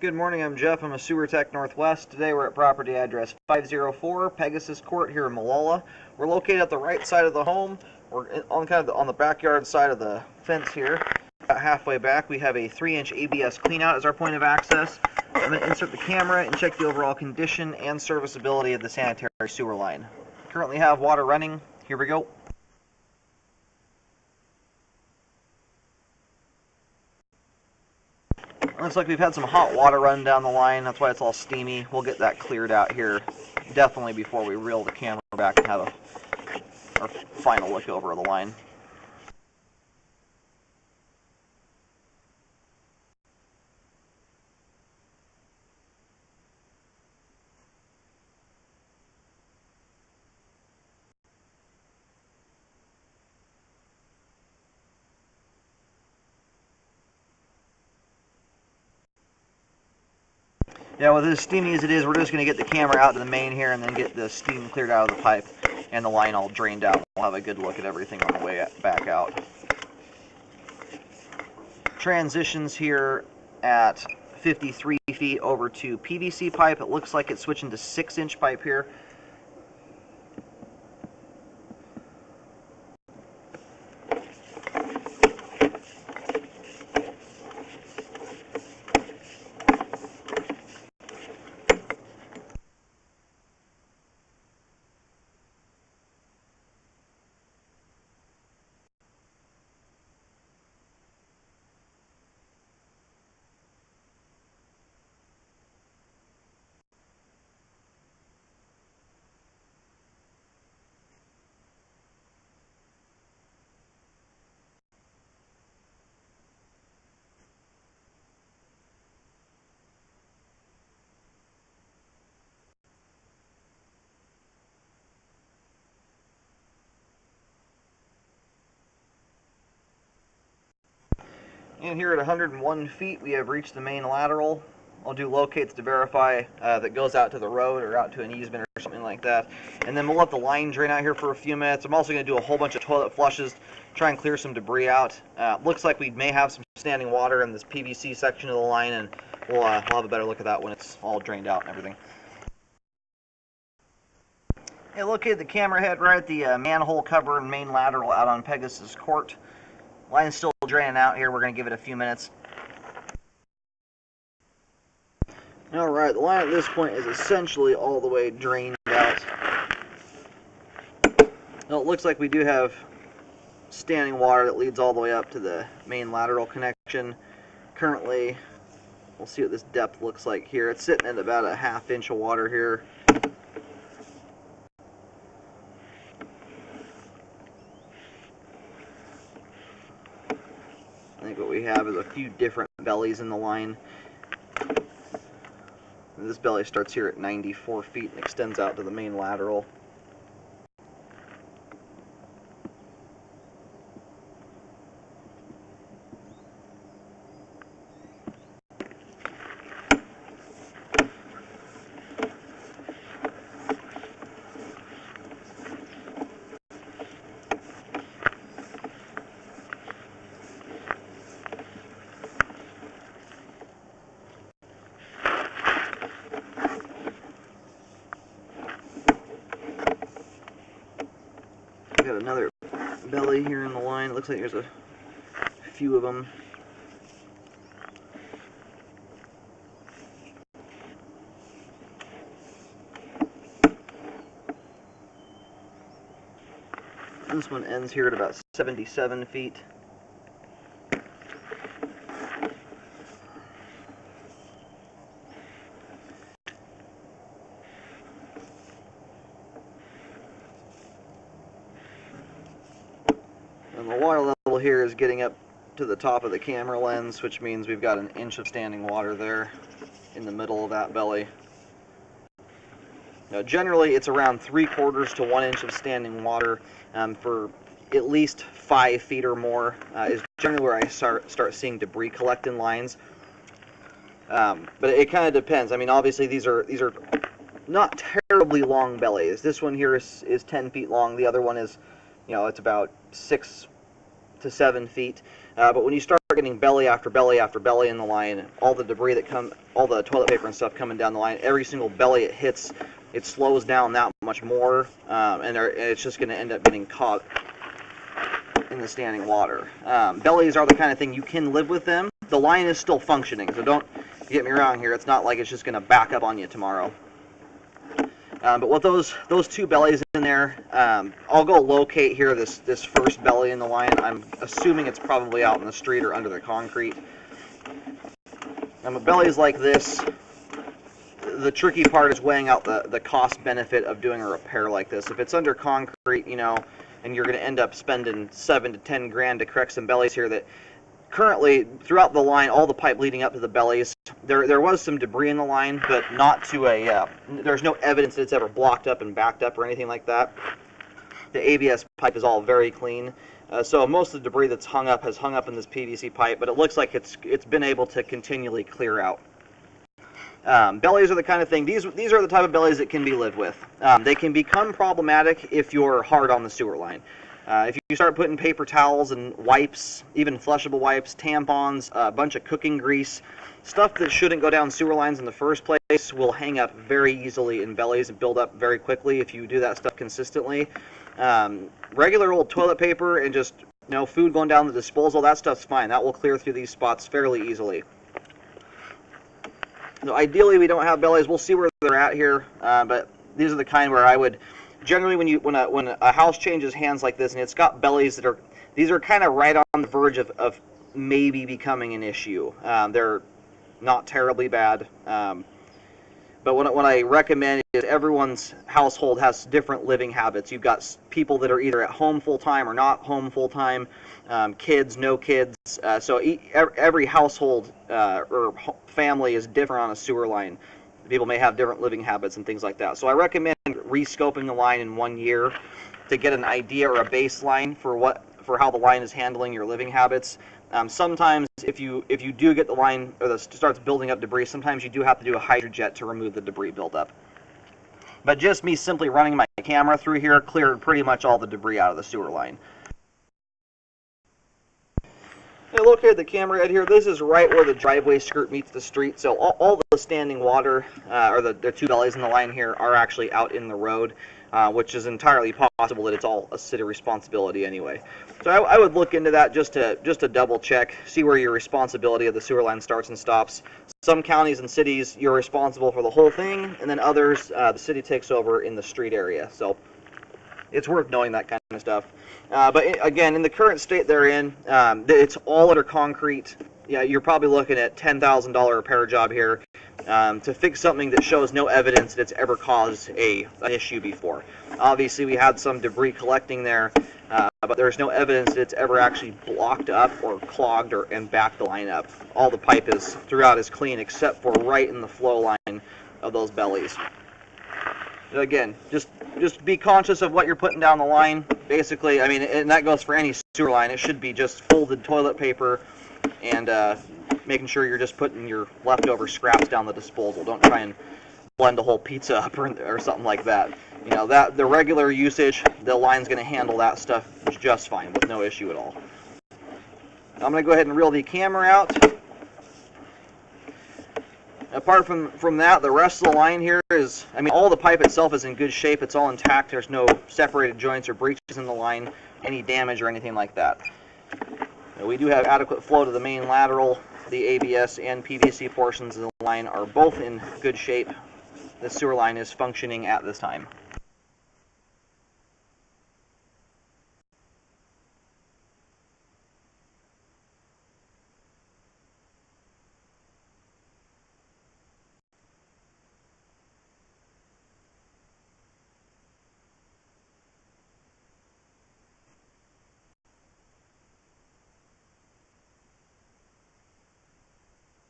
Good morning, I'm Jeff. I'm a sewer tech Northwest. Today we're at property address 504 Pegasus Court here in Molalla. We're located at the right side of the home. We're on the backyard side of the fence here. About halfway back we have a 3-inch ABS cleanout as our point of access. I'm going to insert the camera and check the overall condition and serviceability of the sanitary sewer line. Currently have water running. Here we go. Looks like we've had some hot water run down the line. That's why it's all steamy. We'll get that cleared out here definitely before we reel the camera back and have our final look over the line. Yeah, with as steamy as it is, we're just going to get the camera out to the main here and then get the steam cleared out of the pipe and the line all drained out. We'll have a good look at everything on the way back out. Transitions here at 53 feet over to PVC pipe. It looks like it's switching to 6-inch pipe here. And here at 101 feet, we have reached the main lateral. I'll do locates to verify that goes out to the road or out to an easement or something like that. And then we'll let the line drain out here for a few minutes. I'm also going to do a whole bunch of toilet flushes, try and clear some debris out. Looks like we may have some standing water in this PVC section of the line, and we'll have a better look at that when it's all drained out and everything. I located the camera head right at the manhole cover and main lateral out on Pegasus Court. Line's still draining out here. We're going to give it a few minutes. Alright, the line at this point is essentially all the way drained out. Now, it looks like we do have standing water that leads all the way up to the main lateral connection. Currently, we'll see what this depth looks like here. It's sitting at about a ½ inch of water here. I think what we have is a few different bellies in the line. This belly starts here at 94 feet and extends out to the main lateral. Got another belly here in the line. It looks like there's a few of them. This one ends here at about 77 feet. And the water level here is getting up to the top of the camera lens, which means we've got 1 inch of standing water there in the middle of that belly. Now, generally, it's around 3/4 to 1 inch of standing water for at least 5 feet or more is generally where I start seeing debris collect in lines. But it kind of depends. I mean, obviously, these are not terribly long bellies. This one here is 10 feet long. The other one is, it's about 6 to 7 feet. But when you start getting belly after belly after belly in the line, all the debris all the toilet paper and stuff coming down the line, every single belly it hits, it slows down that much more, and it's just going to end up getting caught in the standing water. Bellies are the kind of thing you can live with them. The line is still functioning, so don't get me wrong here. It's not like it's just going to back up on you tomorrow. But with those two bellies in there, I'll go locate here this first belly in the line. I'm assuming it's probably out in the street or under the concrete. With bellies like this, the tricky part is weighing out the cost benefit of doing a repair like this. If it's under concrete, you know, and you're going to end up spending 7 to 10 grand to correct some bellies here that currently, throughout the line, all the pipe leading up to the bellies, there was some debris in the line, but not to there's no evidence that it's ever blocked up and backed up or anything like that. The ABS pipe is all very clean, so most of the debris that's has hung up in this PVC pipe, but it looks like it's been able to continually clear out. Bellies are the kind of thing, these are the type of bellies that can be lived with. They can become problematic if you're hard on the sewer line. If you start putting paper towels and wipes, even flushable wipes, tampons, a bunch of cooking grease, stuff that shouldn't go down sewer lines in the first place will hang up very easily in bellies and build up very quickly if you do that stuff consistently. Regular old toilet paper and just, you know, food going down the disposal, that stuff's fine. That will clear through these spots fairly easily. So ideally we don't have bellies. We'll see where they're at here, but these are the kind where I would generally, when a house changes hands like this and it's got bellies these are kind of right on the verge of maybe becoming an issue. They're not terribly bad, but what I recommend is everyone's household has different living habits. You've got people that are either at home full-time or not home full-time, kids, no kids, so every household or family is different on a sewer line. People may have different living habits and things like that. So I recommend rescoping the line in 1 year to get an idea or a baseline for how the line is handling your living habits. Sometimes if you do get the line or starts building up debris, sometimes you do have to do a hydrojet to remove the debris buildup. But just me simply running my camera through here cleared pretty much all the debris out of the sewer line. I located the camera right here. This is right where the driveway skirt meets the street, so all the standing water, or the two bellies in the line here, are actually out in the road, which is entirely possible that it's all a city responsibility anyway. So I would look into that just to double check, see where your responsibility of the sewer line starts and stops. Some counties and cities, you're responsible for the whole thing, and then others, the city takes over in the street area. So it's worth knowing that kind of stuff. But again, in the current state they're in, it's all under concrete. Yeah, you're probably looking at $10,000 repair job here to fix something that shows no evidence that it's ever caused an issue before. Obviously, we had some debris collecting there, but there's no evidence that it's ever actually blocked up or clogged and backed the line up. All the pipe throughout is clean except for right in the flow line of those bellies. Again, just be conscious of what you're putting down the line. Basically, I mean, and that goes for any sewer line. It should be just folded toilet paper and making sure you're just putting your leftover scraps down the disposal. Don't try and blend the whole pizza up or something like that. You know, the regular usage, the line's going to handle that stuff just fine with no issue at all. I'm going to go ahead and reel the camera out. Apart from that, the rest of the line here is, I mean, all the pipe itself is in good shape. It's all intact. There's no separated joints or breaches in the line, any damage or anything like that. We do have adequate flow to the main lateral. The ABS and PVC portions of the line are both in good shape. The sewer line is functioning at this time.